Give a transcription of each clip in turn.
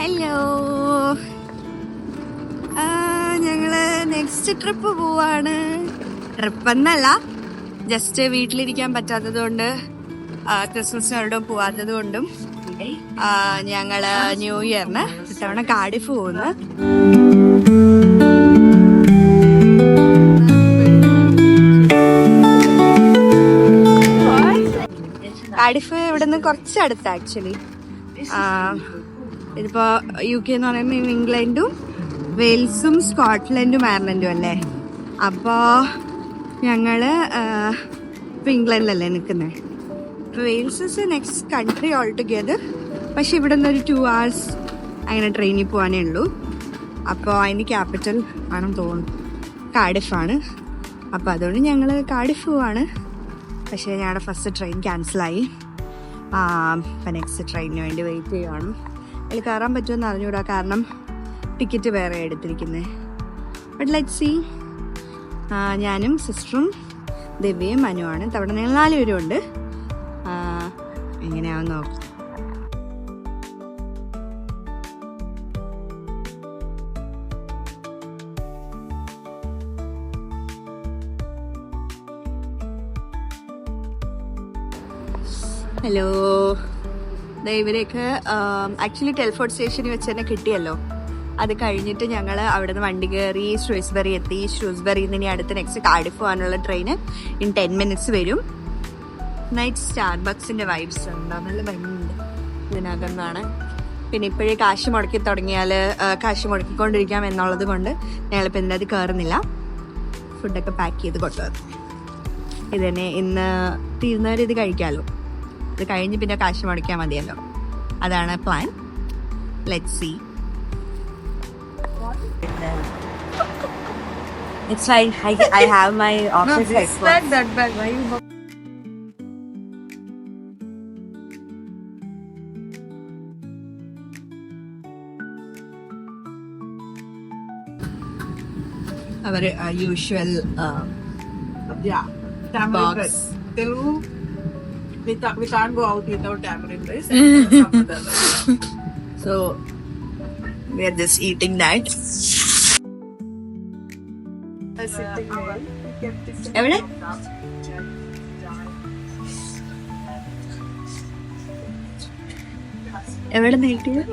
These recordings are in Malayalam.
ഹലോ, ഞങ്ങള് നെക്സ്റ്റ് ട്രിപ്പ് പോവാണ്. ട്രിപ്പ് എന്നല്ല, ജസ്റ്റ് വീട്ടിലിരിക്കാൻ പറ്റാത്തത് കൊണ്ട് ക്രിസ്മസിനോടും പോവാത്തത് കൊണ്ടും ഞങ്ങള് ന്യൂ ഇയറിന് ഇത്തവണ കാർഡിഫ് പോകുന്നു. കാർഡിഫ് ഇവിടുന്ന് കുറച്ചടുത്ത് ആക്ച്വലി. ഇതിപ്പോ UK എന്ന് പറയുമ്പോൾ ഇംഗ്ലണ്ടും വെയിൽസും സ്കോട്ട്ലൻഡും അയർലൻഡും അല്ലേ. അപ്പോൾ ഞങ്ങള് ഇപ്പം ഇംഗ്ലണ്ടിലല്ലേ നിൽക്കുന്നത്. Wales is next country all together. പക്ഷെ ഇവിടെ നിന്നൊരു 2 hours അങ്ങനെ ട്രെയിനിൽ പോകാനേ ഉള്ളൂ. അപ്പോൾ അതിന് ക്യാപിറ്റൽ ആണെന്ന് തോന്നുന്നു കാർഡിഫാണ്. അപ്പോൾ അതുകൊണ്ട് ഞങ്ങൾ കാർഡിഫ് പോവാണ്. പക്ഷേ ഞങ്ങളുടെ ഫസ്റ്റ് ട്രെയിൻ ക്യാൻസലായി. അപ്പം നെക്സ്റ്റ് ട്രെയിനിന് വേണ്ടി വെയിറ്റ് ചെയ്യുവാണ്. അതിൽ കയറാൻ പറ്റുമെന്ന് അറിഞ്ഞൂടാ, കാരണം ടിക്കറ്റ് വേറെ എടുത്തിരിക്കുന്നത്. But let see. ഞാനും സിസ്റ്ററും ദിവ്യയും മനുവാണ്. തവണ ഞങ്ങൾ 4 പേരും ഉണ്ട്. എങ്ങനെയാണെന്ന് നോക്കാം. ഹലോ, ഇവരെയൊക്കെ ആക്ച്വലി ടെൽഫോർഡ് സ്റ്റേഷനിൽ വെച്ച് തന്നെ കിട്ടിയല്ലോ. അത് കഴിഞ്ഞിട്ട് ഞങ്ങൾ അവിടെ നിന്ന് വണ്ടി കയറി ഷ്രൂസ്ബറി എത്തി. ഷ്രൂസ്ബറിയിൽ നിന്ന് ഇനി അടുത്ത് നെക്സ്റ്റ് കാർഡിഫ് പോകാനുള്ള ട്രെയിന് ഇൻ 10 minutes വരും. നൈറ്റ് സ്റ്റാർബക്സിൻ്റെ വൈബ്സ് ഉണ്ടാവും, നല്ല ഭംഗിയുണ്ട് ഇതിനകം കാണാൻ. പിന്നെ ഇപ്പോഴേ കാശ് മുടക്കി തുടങ്ങിയാൽ കാശ് മുടക്കിക്കൊണ്ടിരിക്കാം എന്നുള്ളത് കൊണ്ട് ഞങ്ങളിപ്പോൾ ഇതിൻ്റെ അത് കയറുന്നില്ല. ഫുഡൊക്കെ പാക്ക് ചെയ്ത് കൊണ്ടുവന്നു. ഇത് തന്നെ ഇന്ന് തീർന്നവരെ ഇത് കഴിക്കാമല്ലോ. ഇത് കഴിഞ്ഞ് പിന്നെ കാശ് മുടക്കിയാൽ മതിയല്ലോ. അതാണ് plan. Let's see. It's like I have my office headphones. That bag. Why you? Our usual tamarind rice. Telugu, we can't go out without tamarind rice. So we are just eating that. എവിടെ എവിടെ നീട്ടിയ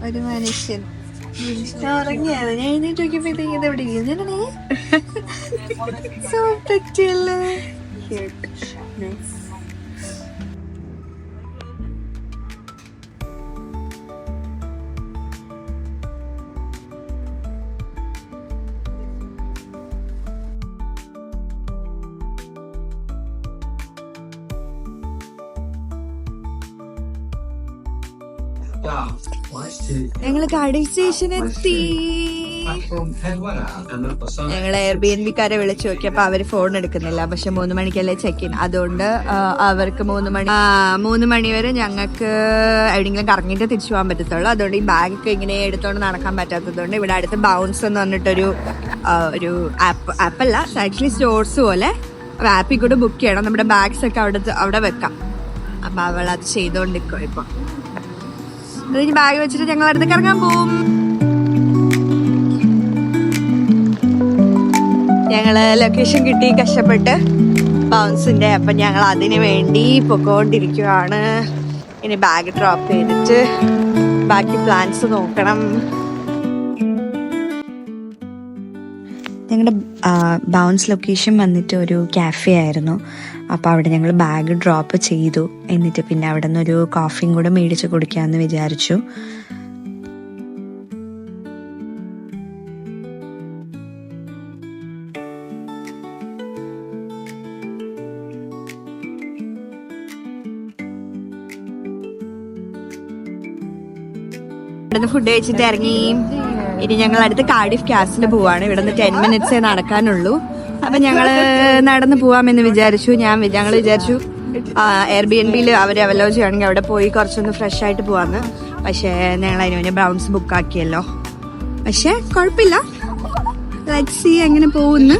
ഒരു മനുഷ്യൻ ഉറങ്ങിയത്. ഞാൻ എഴുന്നേറ്റ് നോക്കിയപ്പോഴത്തേക്ക് ഇത് എവിടെ ഇരിക്കുന്നേ. സോ പറ്റിയല്ലേ. ഞങ്ങള് കാർഡിഫ് സ്റ്റേഷൻ എത്തി. ഞങ്ങൾ എയർബിഎൻബിക്കാരെ വിളിച്ചു നോക്കിയപ്പോ അവര് ഫോൺ എടുക്കുന്നില്ല. പക്ഷെ 3 മണിക്കല്ലേ ചെക്ക് ഇൻ. അതുകൊണ്ട് അവർക്ക് 3 മണി വരെ ഞങ്ങൾക്ക് എവിടെയെങ്കിലും കറങ്ങിയിട്ട് തിരിച്ചു പോകാൻ പറ്റത്തുള്ളൂ. അതുകൊണ്ട് ഈ ബാഗൊക്കെ ഇങ്ങനെ എടുത്തോണ്ട് നടക്കാൻ പറ്റാത്തതുകൊണ്ട് ഇവിടെ അടുത്ത് ബൗൺസ് എന്ന് പറഞ്ഞിട്ടൊരു ആപ്പല്ല, ആക്ച്വലി സ്റ്റോർസ് പോലെ ആപ്പിൽ കൂടെ ബുക്ക് ചെയ്യണം. നമ്മുടെ ബാഗ്സ് ഒക്കെ അവിടെ വെക്കാം. അപ്പൊ അവൾ അത് ചെയ്തോണ്ടിരിക്കും. ഇപ്പൊ അത് ബാഗ് വെച്ചിട്ട് ഞങ്ങൾ അടുത്ത് കറങ്ങാൻ പോവും. ഞങ്ങള് ലൊക്കേഷൻ കിട്ടി കഷ്ടപ്പെട്ട് ബൗൺസിന്റെ. അപ്പൊ ഞങ്ങൾ അതിന് വേണ്ടി പൊക്കോണ്ടിരിക്കുവാണ്. ഇനി ബാഗ് ഡ്രോപ്പ് ചെയ്തിട്ട് ബാക്കി പ്ലാൻസ് നോക്കണം. ഞങ്ങളുടെ ബൗൺസ് ലൊക്കേഷൻ വന്നിട്ട് ഒരു കാഫേ ആയിരുന്നു. അപ്പോൾ അവിടെ ഞങ്ങൾ ബാഗ് ഡ്രോപ്പ് ചെയ്തു. എന്നിട്ട് പിന്നെ അവിടെ നിന്നൊരു കോഫിയും കൂടെ മേടിച്ച് കുടിക്കാമെന്ന് വിചാരിച്ചു. ഇവിടുന്ന് ഫുഡ് കഴിച്ചിട്ട് ഇറങ്ങി. ഇനി ഞങ്ങൾ അടുത്ത് കാർഡിഫ് കാസിൽ പോവാണ്. ഇവിടെ നിന്ന് 10 minutes നടക്കാനുള്ളൂ. അപ്പൊ ഞങ്ങള് നടന്ന് പോവാമെന്ന് വിചാരിച്ചു. ഞങ്ങൾ വിചാരിച്ചു എയർബിഎൻബിയിൽ അവർ അവലോ ചെയ്യുകയാണെങ്കിൽ അവിടെ പോയി കുറച്ചൊന്ന് ഫ്രഷ് ആയിട്ട് പോവാന്ന്. പക്ഷെ ഞങ്ങൾ അതിന് വേണ്ടി ബ്രൗൺസ് ബുക്ക് ആക്കിയല്ലോ. പക്ഷെ കുഴപ്പമില്ല. ലെറ്റ്സ് സീ എങ്ങനെ പോകുന്നു.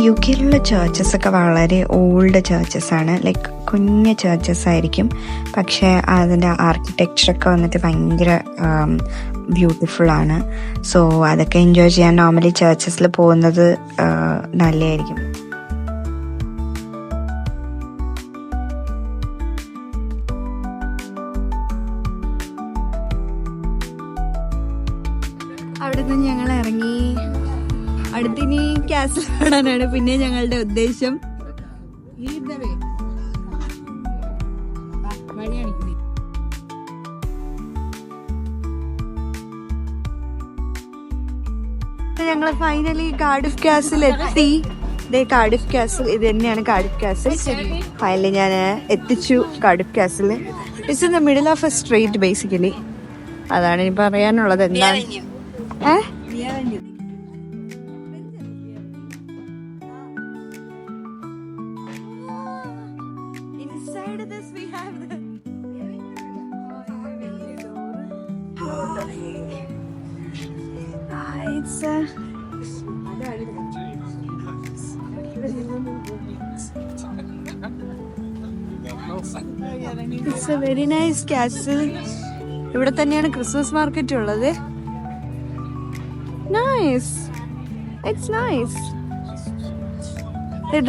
യു കെയിലുള്ള ചേർച്ചസ് ഒക്കെ വളരെ ഓൾഡ് ചേർച്ചസ് ആണ്, ലൈക്ക് കുഞ്ഞ് ചേർച്ചസ് ആയിരിക്കും. പക്ഷേ അതിൻ്റെ ആർക്കിടെക്ചറൊക്കെ വന്നിട്ട് ഭയങ്കര ബ്യൂട്ടിഫുള്ളാണ്. സോ അതൊക്കെ എൻജോയ് ചെയ്യാൻ നോർമലി ചേർച്ചസിൽ പോകുന്നത് നല്ലതായിരിക്കും. അവിടെ നിന്ന് ഞങ്ങൾ ഇറങ്ങി. അടുത്തിനി കാസിൽ കാണാനാണ് പിന്നെ ഞങ്ങളുടെ ഉദ്ദേശം. ഞങ്ങൾ ഫൈനലി കാർഡിഫ് കാസിൽ എത്തി. കാർഡിഫ് കാസിൽ ഇത് തന്നെയാണ് കാർഡിഫ് കാസിൽ. ഫൈനലി ഞാൻ എത്തിച്ചു Cardiff castle. It's in the middle of A street basically. അതാണ് ഇനി പറയാനുള്ളത്. എന്താണ് It's a very nice castle. ഇവിടെ തന്നെയാണ് ക്രിസ്മസ് മാർക്കറ്റ് ഉള്ളത്. Nice, it's nice.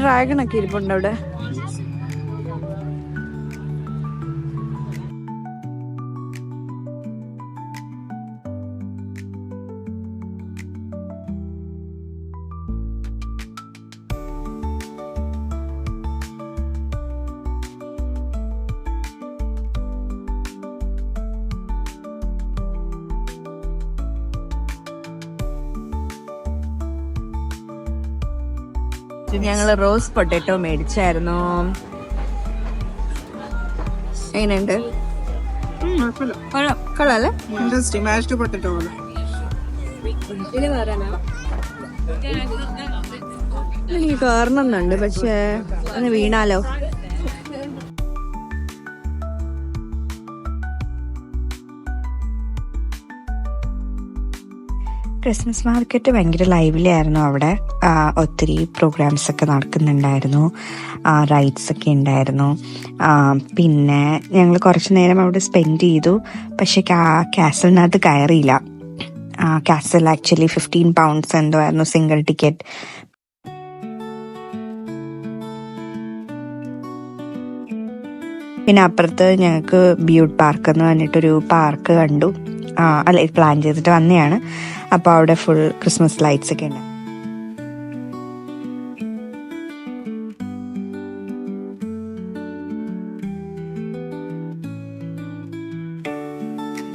ഡ്രാഗൺ ഒക്കെ ഇരിപ്പുണ്ട് അവിടെ. ഞങ്ങള് റോസ് പൊട്ടറ്റോ മേടിച്ചായിരുന്നു. എങ്ങനെയുണ്ട്? കൊള്ളാല്ലേ? എനിക്ക് കയറണമെന്നുണ്ട്, പക്ഷേ ഒന്ന് വീണാലോ. ക്രിസ്മസ് മാർക്കറ്റ് ഭയങ്കര ലൈവ്ലി ആയിരുന്നു. അവിടെ ഒത്തിരി പ്രോഗ്രാംസ് ഒക്കെ നടക്കുന്നുണ്ടായിരുന്നു, റൈഡ്സ് ഒക്കെ ഉണ്ടായിരുന്നു. പിന്നെ ഞങ്ങൾ കുറച്ച് നേരം അവിടെ സ്പെൻഡ് ചെയ്തു. പക്ഷെ കാസലിനകത്ത് കയറിയില്ല. കാസൽ ആക്ച്വലി 15 pounds എന്തോ ആയിരുന്നു സിംഗിൾ ടിക്കറ്റ്. പിന്നെ അപ്പുറത്ത് ഞങ്ങൾക്ക് ബ്യൂട്ട് പാർക്ക് എന്ന് പറഞ്ഞിട്ടൊരു പാർക്ക് കണ്ടു. അല്ല, പ്ലാൻ ചെയ്തിട്ട് വന്നെയാണ്. അപ്പോൾ അവിടെ ഫുൾ ക്രിസ്മസ് ലൈറ്റ്സ് ഒക്കെ ഉണ്ട്.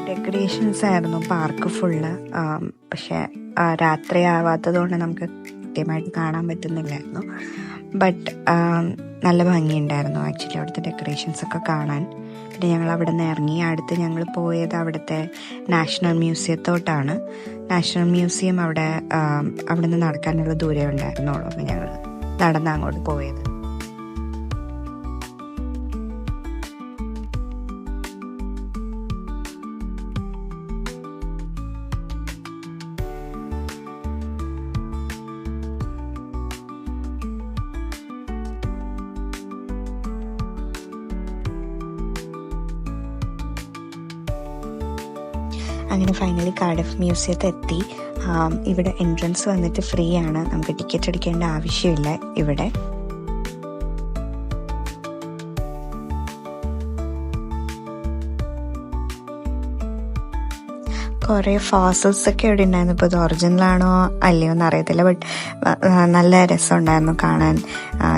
ഡെക്കറേഷൻസ് ആയിരുന്നു പാർക്ക് ഫുള്ള്. പക്ഷെ രാത്രി ആവാത്തത് കൊണ്ട് നമുക്ക് കൃത്യമായിട്ട് കാണാൻ പറ്റുന്നില്ലായിരുന്നു. ബട്ട് നല്ല ഭംഗിയുണ്ടായിരുന്നു ആക്ച്വലി അവിടുത്തെ ഡെക്കറേഷൻസ് ഒക്കെ കാണാൻ. പിന്നെ ഞങ്ങൾ അവിടെ നിന്ന് ഇറങ്ങി. അടുത്ത് ഞങ്ങൾ പോയത് അവിടുത്തെ നാഷണൽ മ്യൂസിയത്തോട്ടാണ്. നാഷണൽ മ്യൂസിയം അവിടെ നിന്ന് നടക്കാനുള്ള ദൂരം ഉണ്ടായിരുന്നുള്ളൂ. അപ്പോൾ ഞങ്ങൾ നടന്ന് അങ്ങോട്ട് പോയത്. അങ്ങനെ ഫൈനലി കാർഡിഫ് മ്യൂസിയത്തിൽ എത്തി. ഇവിടെ എൻട്രൻസ് വന്നിട്ട് ഫ്രീ ആണ്, നമുക്ക് ടിക്കറ്റ് അടിക്കേണ്ട ആവശ്യമില്ല ഇവിടെ. കുറേ ഫോസിൽസ് ഒക്കെ ഇവിടെ ഉണ്ടായിരുന്നു. ഇപ്പോൾ ഇത് ഒറിജിനലാണോ അല്ലയോ എന്ന് അറിയത്തില്ല, ബട്ട് നല്ല രസമുണ്ടായിരുന്നു കാണാൻ.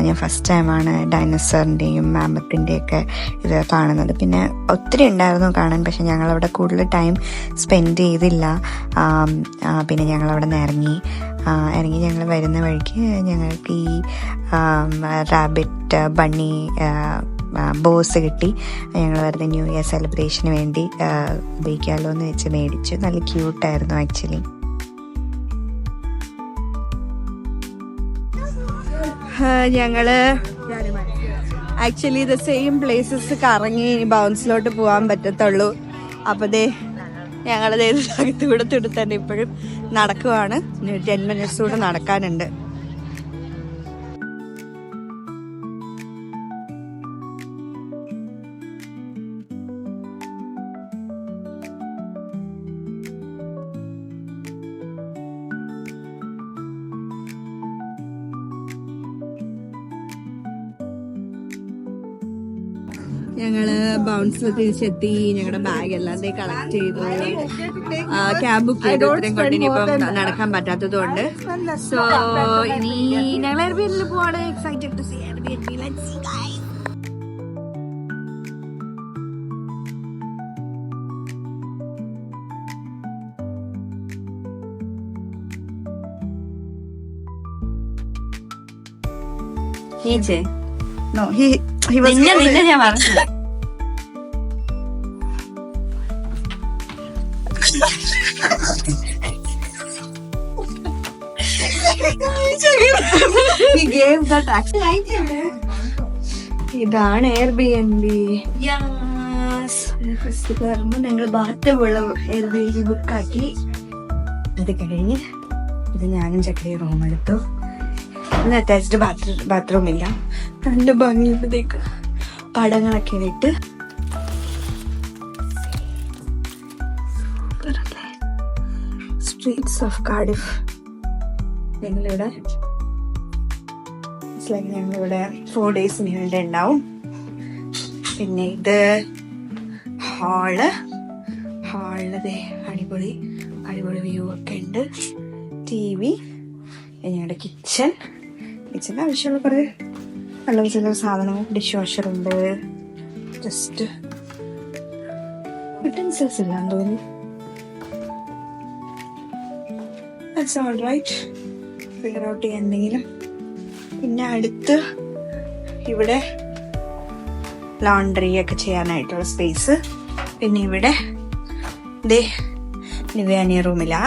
ഞാൻ ഫസ്റ്റ് ടൈമാണ് ഡൈനോസറിൻ്റെയും മാമത്തിൻ്റെയൊക്കെ ഇത് കാണുന്നത്. പിന്നെ ഒത്തിരി ഉണ്ടായിരുന്നു കാണാൻ, പക്ഷെ ഞങ്ങളവിടെ കൂടുതൽ ടൈം സ്പെൻഡ് ചെയ്തില്ല. പിന്നെ ഞങ്ങളവിടെ നിന്ന് ഇറങ്ങി ഞങ്ങൾ വരുന്ന വഴിക്ക് ഞങ്ങൾക്ക് ഈ റാബിറ്റ് ബണ്ണി ബോസ് കിട്ടി. ഞങ്ങൾ വെറുതെ ന്യൂ ഇയർ സെലിബ്രേഷന് വേണ്ടി ഉപയോഗിക്കാമല്ലോ എന്ന് വെച്ച് മേടിച്ചു. നല്ല ക്യൂട്ടായിരുന്നു ആക്ച്വലി. ഞങ്ങള് ആക്ച്വലി ഇത് സെയിം പ്ലേസസ് കറങ്ങി ഇനി ബൗൺസിലോട്ട് പോകാൻ പറ്റത്തുള്ളൂ. അപ്പോൾ ഞങ്ങളത് അകത്ത് കൂടെ തന്നെ ഇപ്പോഴും നടക്കുവാണ്. 10 minutes കൂടെ നടക്കാനുണ്ട്. ഞങ്ങള് ബൗൺസിൽ തിരിച്ചെത്തി. ഞങ്ങളുടെ ബാഗ് എല്ലാം കളക്ട് ചെയ്തു. ക്യാബ് ബുക്ക് ചെയ്തു. ഇത്രയും കൊണ്ട് ഇനിയിപ്പം നടക്കാൻ പറ്റാത്തത് കൊണ്ട്. സോ ഇനി ഞങ്ങൾ എയർബിഎൻബിയിൽ പോവാണ്. Excited to see Airbnb. Let's see guys. No, he was നിന്നെ ഞാൻ പറഞ്ഞു. He gave the taxi. ഇതാണ് എയർബിഎൻബി. ഞങ്ങൾ ബാത്തുള്ള എയർബിഎൻബി ബുക്കാക്കി. അത് കഴിഞ്ഞ് ഇത് ഞാനും ചക്കരി റൂം എടുത്തു. ഇന്ന് അറ്റാച്ച്ഡ് ബാത്റൂം ഇല്ല. നല്ല ഭംഗിയുള്ളതേക്ക് പടങ്ങളൊക്കെ ഇട്ട് സ്ട്രീറ്റ്സ് ഓഫ് കാർഡിഫ്. ഞങ്ങളിവിടെ 4 days ഇവിടെ ഉണ്ടാവും. പിന്നെ ഇത് ഹാളില് അടിപൊളി വ്യൂ ഒക്കെ ഉണ്ട്. TV, ഞങ്ങളുടെ കിച്ചൻ്റെ ആവശ്യമുള്ള കുറേ ചില സാധനങ്ങൾ. ഡിഷ് വാഷർ ഉണ്ട്. ജസ്റ്റ് യൂട്ടൻസിൽസ് ഇല്ലാന്ന് തോന്നുന്നു. That's all right. Figure out ചെയ്യാൻ എന്തെങ്കിലും. പിന്നെ അടുത്ത് ഇവിടെ ലോണ്ടറി ഒക്കെ ചെയ്യാനായിട്ടുള്ള സ്പേസ്. പിന്നെ ഇവിടെ നിവേനിയ റൂമിലാ.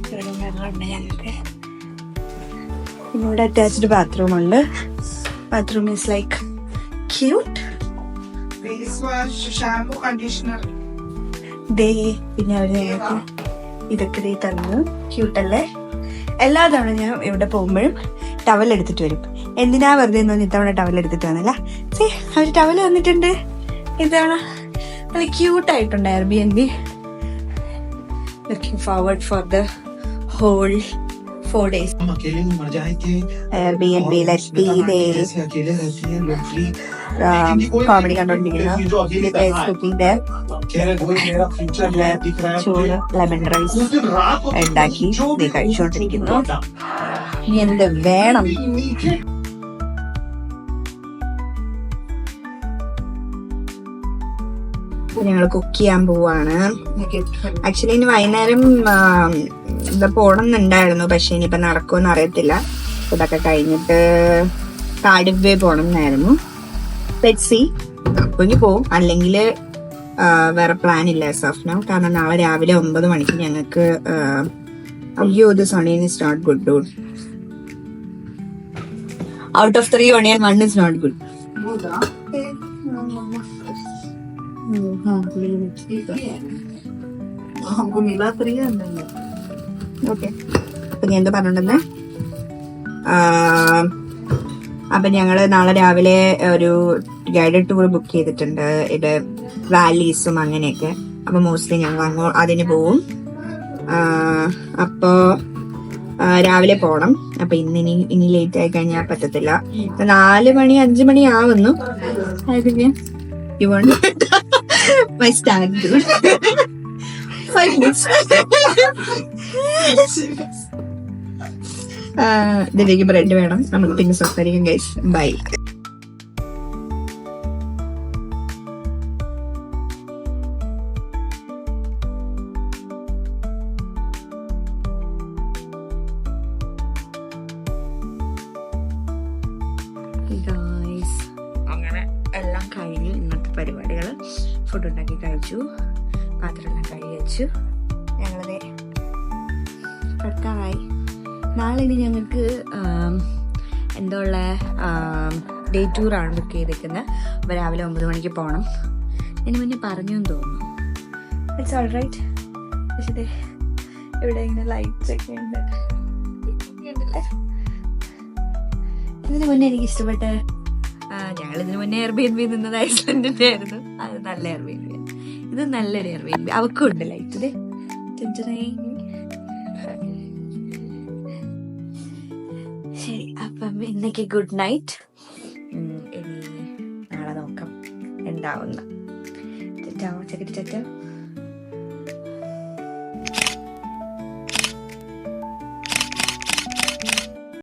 ഇവിടെ വെള്ളമുണ്ട് ഞങ്ങൾക്ക്. പിന്നെ ഇവിടെ അറ്റാച്ച്ഡ് ബാത്റൂം ഉണ്ട്. Bathroom is like cute. പിന്നെ അവര് ഞങ്ങൾക്ക് ഇതൊക്കെ തന്നു. ക്യൂട്ടല്ലേ? എല്ലാ തവണ ഞാൻ ഇവിടെ പോകുമ്പോഴും ടവൽ എടുത്തിട്ട് വരും. എന്തിനാ വെറുതെ തോന്നി ഇത്തവണ ടവൽ എടുത്തിട്ട് വന്നില്ല. അവര് ടവൽ വന്നിട്ടുണ്ട് ഇത്തവണ. നല്ല ക്യൂട്ടായിട്ടുണ്ട് Airbnb. Looking forward for the whole 4 days. Airbnb, let's be there. Comedy കണ്ടോണ്ടിരിക്കുന്നു. Cooking there. ചോറ് ലെമൺ റൈസ് ഉണ്ടാക്കി കഴിച്ചുകൊണ്ടിരിക്കുന്നു. ഇനി എന്ത് വേണം? ഞങ്ങൾ കുക്ക് ചെയ്യാൻ പോവാണ്. ആക്ച്വലി ഇനി വൈകുന്നേരം ഇവിടെ പോണം എന്നുണ്ടായിരുന്നു. പക്ഷെ ഇനിയിപ്പൊ നടക്കുമെന്ന് അറിയത്തില്ല. ഇതൊക്കെ കഴിഞ്ഞിട്ട് കാർഡിഫ് വേ പോണം എന്നായിരുന്നു. Let's see. അപ്പൊ ഇനി പോവും. അല്ലെങ്കിൽ വേറെ പ്ലാൻ ഇല്ല സഫ്ന. കാരണം നാളെ രാവിലെ 9 മണിക്ക് ഞങ്ങൾക്ക് അയ്യോ this onion is not good dude. Out of 3 onion 1 is not good. Okay. അപ്പൊ ഞാൻ എന്താ പറഞ്ഞിട്ടുണ്ടെന്ന്. അപ്പൊ ഞങ്ങള് നാളെ രാവിലെ ഒരു ഗൈഡഡ് ടൂർ ബുക്ക് ചെയ്തിട്ടുണ്ട്. ഇത് വാലീസും അങ്ങനെയൊക്കെ. അപ്പൊ മോസ്റ്റ്ലി ഞങ്ങൾ അതിന് പോവും. അപ്പോ രാവിലെ പോണം. അപ്പൊ ഇനി ലേറ്റ് ആയി കഴിഞ്ഞാൽ പറ്റത്തില്ല. 4 മണി 5 മണി ആവുന്നു. You want my stand, dude? 5 minutes. ഇതിലേക്ക് ബ്രെഡ് വേണം. നമുക്ക് പിന്നെ സംസാരിക്കാം ഗൈസ്. ബൈ. അങ്ങനെ എല്ലാം കഴിഞ്ഞു ഇന്നത്തെ പരിപാടികൾ. ഫുഡ് ഉണ്ടാക്കി കഴിച്ചു. പാത്രമെല്ലാം കഴുകി വെച്ചു. ഞങ്ങളത് കിടക്കാറായി. നാളെ ഇനി ഞങ്ങൾക്ക് എന്താ ഉള്ള ഡേ ടൂറാണ് ബുക്ക് ചെയ്തിരിക്കുന്നത്. അപ്പോൾ രാവിലെ 9 മണിക്ക് പോകണം. ഇതിന് മുന്നേ പറഞ്ഞു എന്ന് തോന്നുന്നു. It's all right. പക്ഷേ ഇവിടെ ഇങ്ങനെ ലൈറ്റ്സ് ഒക്കെ ഉണ്ട്. ഇതിന് മുന്നേ എനിക്ക് ഇഷ്ടപ്പെട്ട ഞങ്ങൾ ഇതിന് മുന്നേ എയർബിഎൻബി നിന്നത് ഐസ്ലൻഡിന്റെ ആയിരുന്നു. അത് നല്ല എയർബിഎൻബി. ഇത് നല്ലൊരു എയർബിഎൻബി. അവക്കും ഉണ്ട് ലൈറ്റ്. ശരി, അപ്പം ഇന്നേക്ക് ഗുഡ് നൈറ്റ്. ഇനി നാളെ നോക്കാം. ഉണ്ടാവുന്നത്. ചാറ്റോ ചക്കരി ചാറ്റോ.